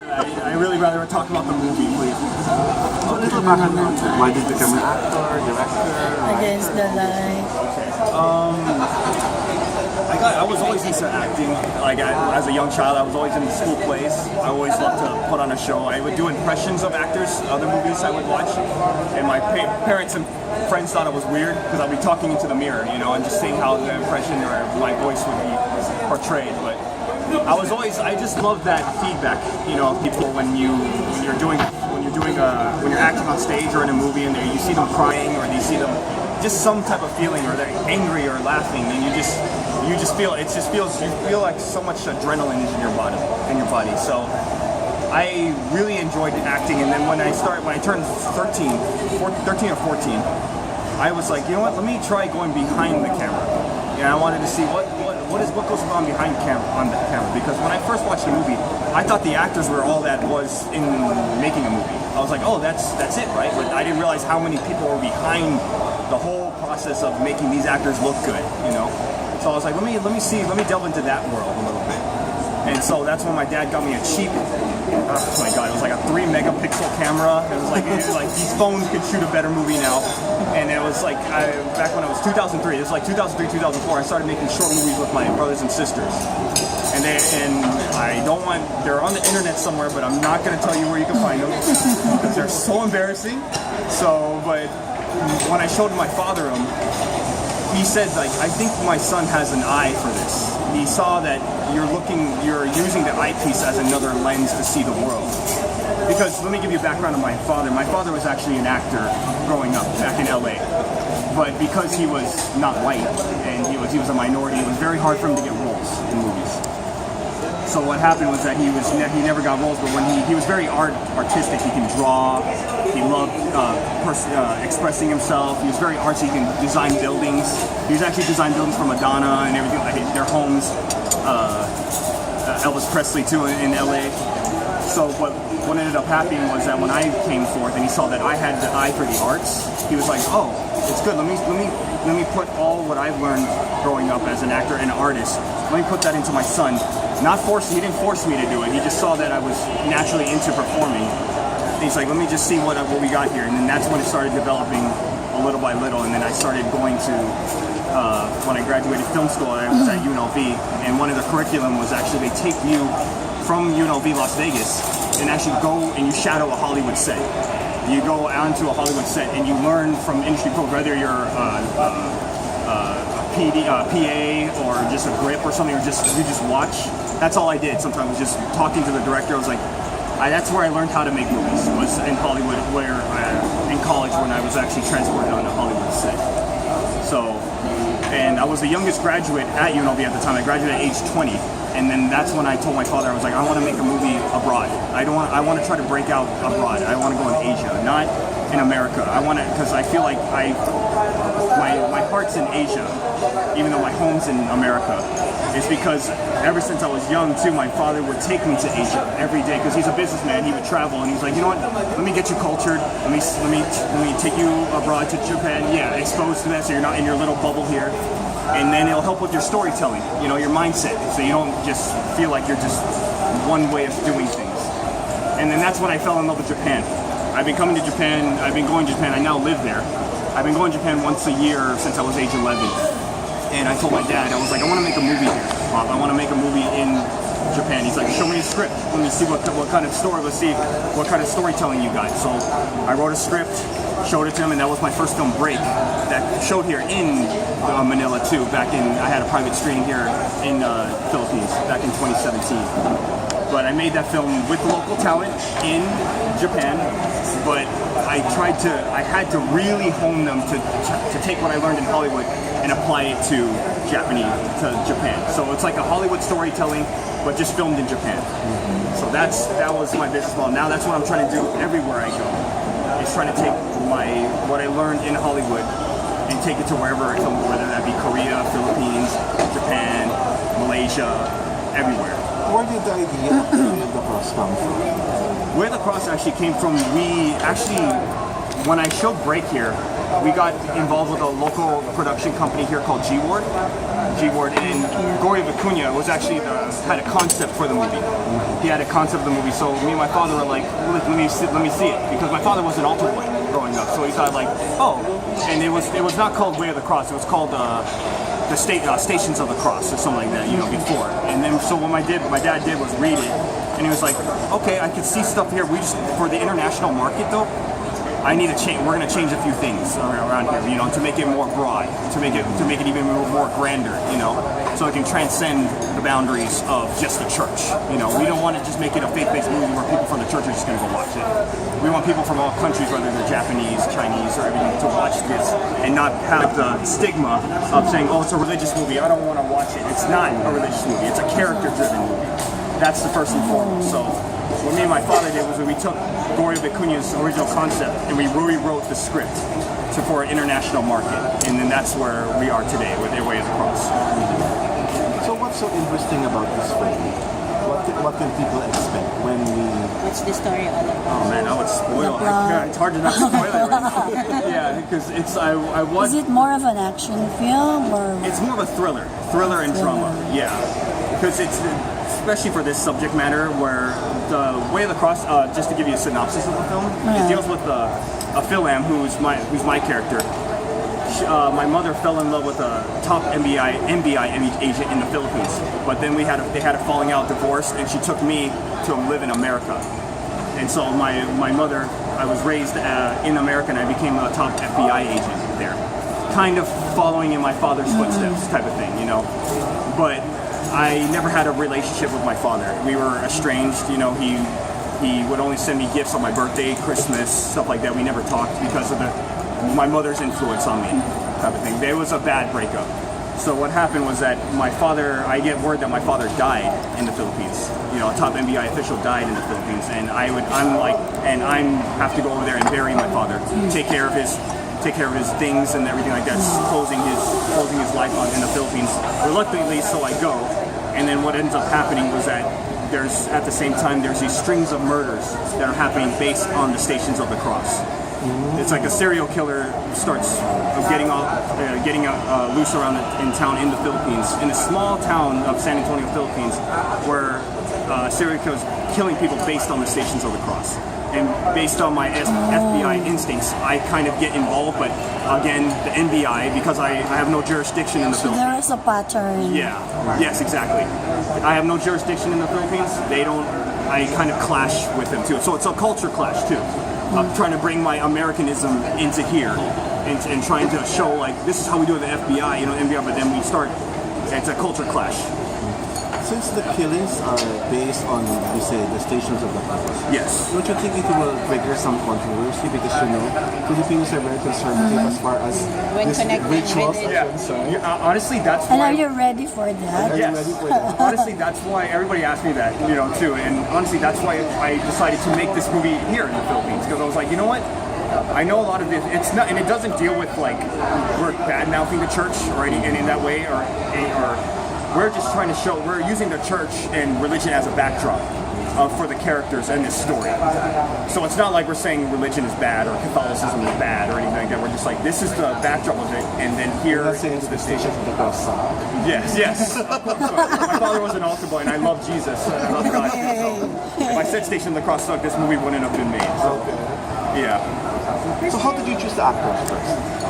I really rather talk about the movie, please. Why did you become an actor, director? Against the Light. I was always into acting. As a young child, I was always in school plays. I always loved to put on a show. I would do impressions of actors, other movies I would watch. And my parents and friends thought it was weird because I'd be talking into the mirror, and just seeing how the impression or my voice would be portrayed. But I just love that feedback, of people when you're acting on stage or in a movie and you see them crying or you see them just some type of feeling or they're angry or laughing and you feel like so much adrenaline is in your body. So I really enjoyed acting, and then when I turned 13 or 14, I was like, you know what, let me try going behind the camera. I wanted to see what goes on behind the camera, because when I first watched the movie, I thought the actors were all that was in making a movie. I was like, oh, that's it, right? But I didn't realize how many people were behind the whole process of making these actors look good, So I was like, let me delve into that world a little bit. And so that's when my dad got me a cheap, oh my god, it was like a 3 megapixel camera. It was like these phones could shoot a better movie now. And it was like, back when it was 2003, it was like 2003, 2004, I started making short movies with my brothers and sisters. And they're on the internet somewhere, but I'm not going to tell you where you can find them because they're so embarrassing. But when I showed my father them, he said, I think my son has an eye for this. He saw that you're using the eyepiece as another lens to see the world. Because let me give you a background on my father. My father was actually an actor growing up back in LA. But because he was not white and he was a minority, it was very hard for him to get roles in movies. So what happened was that he never got roles, but when he was very artistic. He can draw, he loved expressing himself, he was very artsy, he can design buildings. He was actually designed buildings for Madonna and everything, like their homes, Elvis Presley too in LA. So what ended up happening was that when I came forth and he saw that I had the eye for the arts, he was like, oh, it's good, let me put all what I've learned growing up as an actor and an artist, let me put that into my son. He didn't force me to do it. He just saw that I was naturally into performing. And he's like, let me just see what we got here. And then that's when it started developing a little by little. And then I started going to, when I graduated film school, I was at UNLV. And one of the curriculum was actually they take you from UNLV Las Vegas and actually go and you shadow a Hollywood set. You go onto a Hollywood set and you learn from industry pros, whether you're PA or just a grip or something, or you just watch. That's all I did. Sometimes was just talking to the director. I was like, that's where I learned how to make movies, was in Hollywood, where in college when I was actually transported on a Hollywood set. And I was the youngest graduate at UNLV at the time. I graduated at age 20, and then that's when I told my father, I was like, I want to make a movie abroad. I want to try to break out abroad. I want to go in Asia, not in America. Because I feel like my heart's in Asia, even though my home's in America. It's because ever since I was young too, my father would take me to Asia every day because he's a businessman. He would travel and he's like, you know what? Let me get you cultured. Let me take you abroad to Japan. Yeah, exposed to that so you're not in your little bubble here. And then it'll help with your storytelling, your mindset, so you don't just feel like you're just one way of doing things. And then that's when I fell in love with Japan. I've been coming to Japan. I've been going to Japan. I now live there. I've been going to Japan once a year since I was age 11. And I told my dad, I was like, I want to make a movie here, Bob. I want to make a movie in Japan. He's like, show me a script. Let me see what kind of story. Let's see what kind of storytelling you got. So I wrote a script, showed it to him, and that was my first film, Break, that showed here in Manila too. I had a private screening here in Philippines back in 2017. But I made that film with local talent in Japan. But I had to really hone them to take what I learned in Hollywood and apply it to Japan. So it's like a Hollywood storytelling, but just filmed in Japan. So that was my business model. Now that's what I'm trying to do everywhere I go. Is trying to take what I learned in Hollywood and take it to wherever I film, whether that be Korea, Philippines, Japan, Malaysia, everywhere. Where did the idea of the cross come from? Where the cross actually came from, when I showed Break here, we got involved with a local production company here called G Ward. G Ward, and Gory Vicuña was actually had a concept for the movie. He had a concept of the movie, so me and my father were like, let me see it, because my father was an altar boy growing up, so he thought like, oh, and it was not called Way of the Cross, it was called the Stations of the Cross or something like that, you know, before. And then so what my dad did was read it, and he was like, okay, I can see stuff here. We just, for the international market though, I need to change. We're going to change a few things around here, you know, to make it more broad, to make it even more grander, you know, so it can transcend the boundaries of just the church. You know, we don't want to just make it a faith-based movie where people from the church are just going to go watch it. We want people from all countries, whether they're Japanese, Chinese, or everything, to watch this and not have the stigma of saying, oh, it's a religious movie, I don't want to watch it. It's not a religious movie. It's a character-driven movie. That's the first and foremost. So what me and my father did was we took Gory Vicuña's original concept and we rewrote the script for an international market, and then that's where we are today with A Way of the Cross. So what's so interesting about this film? What can people expect when we... What's the story all about? Oh man, I would spoil. It's hard to not spoil it right now. Yeah, because it's I was. Is it more of an action film or? It's more of a thriller and drama. Yeah, because it's especially for this subject matter where the Way of the Cross. Just to give you a synopsis of the film, it deals with a Philam who's my character. My mother fell in love with a top MBI agent in the Philippines, but then they had a falling out, divorced, and she took me to live in America. And so my mother, I was raised in America, and I became a top FBI agent there, kind of following in my father's footsteps, type of thing, you know. But I never had a relationship with my father. We were estranged, you know. He would only send me gifts on my birthday, Christmas, stuff like that. We never talked because of my mother's influence on me, type of thing. It was a bad breakup. So what happened was that I get word that my father died in the Philippines. You know, a top MBI official died in the Philippines, and I have to go over there and bury my father, take care of his things and everything like that, closing his life in the Philippines. Reluctantly, so I go, and then what ends up happening was that at the same time there's these strings of murders that are happening based on the Stations of the Cross. It's like a serial killer starts getting loose around in town in the Philippines, in a small town of San Antonio, Philippines, where serial killers killing people based on the Stations of the Cross. And based on my FBI instincts, I kind of get involved, but again, the NBI, because I have no jurisdiction in the Philippines. There is a pattern. Yeah, yes, exactly. I have no jurisdiction in the Philippines. I kind of clash with them too. So it's a culture clash too. I'm trying to bring my Americanism into here and trying to show like this is how we do it with the FBI, you know, NBI, but then it's a culture clash. Since the killings are based on, you say, the Stations of the Cross, yes. don't you think it will trigger some controversy? Because, you know, Filipinos are very conservative as far as When this connecting rituals with it. are concerned. Honestly, that's And why. are you ready for that? Are you Yes. ready for that? Honestly, that's why everybody asked me that, you know, too. And honestly, that's why I decided to make this movie here in the Philippines, because I was like, you know what? I know a lot of this. It's not, and it doesn't deal with like we're bad mouthing the church or in that way, or we're just trying to show we're using the church and religion as a backdrop for the characters in this story. So it's not like we're saying religion is bad or Catholicism is bad or anything like that. We're just like this is the backdrop of it, and then here Let's say it's the Stations of the Cross song. Yes. My father was an altar boy, and I love Jesus. And I love God. So if I said Station of the Cross sucked, this movie wouldn't have been made. So, yeah. So how did you choose the actors first?